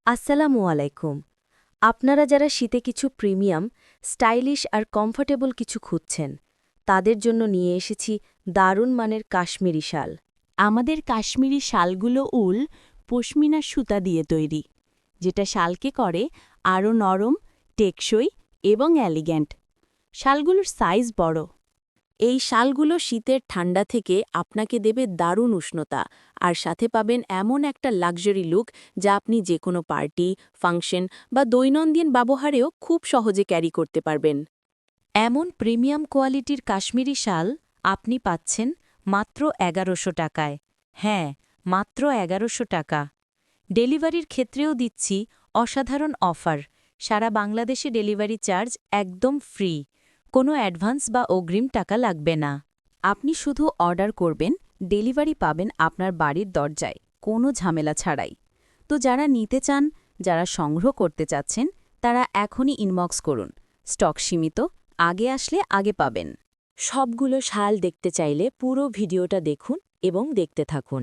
আসসালামু আলাইকুম। আপনারা যারা শীতে কিছু প্রিমিয়াম, স্টাইলিশ আর কমফোর্টেবল কিছু খুঁজছেন, তাদের জন্য নিয়ে এসেছি দারুণ মানের কাশ্মীরি শাল। আমাদের কাশ্মীরি শালগুলো উল পশমিনা সুতা দিয়ে তৈরি, যেটা শালকে করে আরও নরম, টেকসই এবং এলিগ্যান্ট। শালগুলোর সাইজ বড়। এই শালগুলো শীতের ঠান্ডা থেকে আপনাকে দেবে দারুণ উষ্ণতা, আর সাথে পাবেন এমন একটা লাক্সারি লুক যা আপনি যেকোনো পার্টি, ফাংশন বা দৈনন্দিন ব্যবহারেও খুব সহজে ক্যারি করতে পারবেন। এমন প্রিমিয়াম কোয়ালিটির কাশ্মীরি শাল আপনি পাচ্ছেন মাত্র ১১০০ টাকায়। হ্যাঁ, মাত্র ১১০০ টাকা। ডেলিভারির ক্ষেত্রেও দিচ্ছি অসাধারণ অফার। সারা বাংলাদেশে ডেলিভারি চার্জ একদম ফ্রি। কোনো অ্যাডভান্স বা অগ্রিম টাকা লাগবে না। আপনি শুধু অর্ডার করবেন, ডেলিভারি পাবেন আপনার বাড়ির দরজায়, কোনো ঝামেলা ছাড়াই। তো যারা নিতে চান, যারা সংগ্রহ করতে চাচ্ছেন, তারা এখনই ইনবক্স করুন। স্টক সীমিত, আগে আসলে আগে পাবেন। সবগুলো শাল দেখতে চাইলে পুরো ভিডিওটা দেখুন এবং দেখতে থাকুন।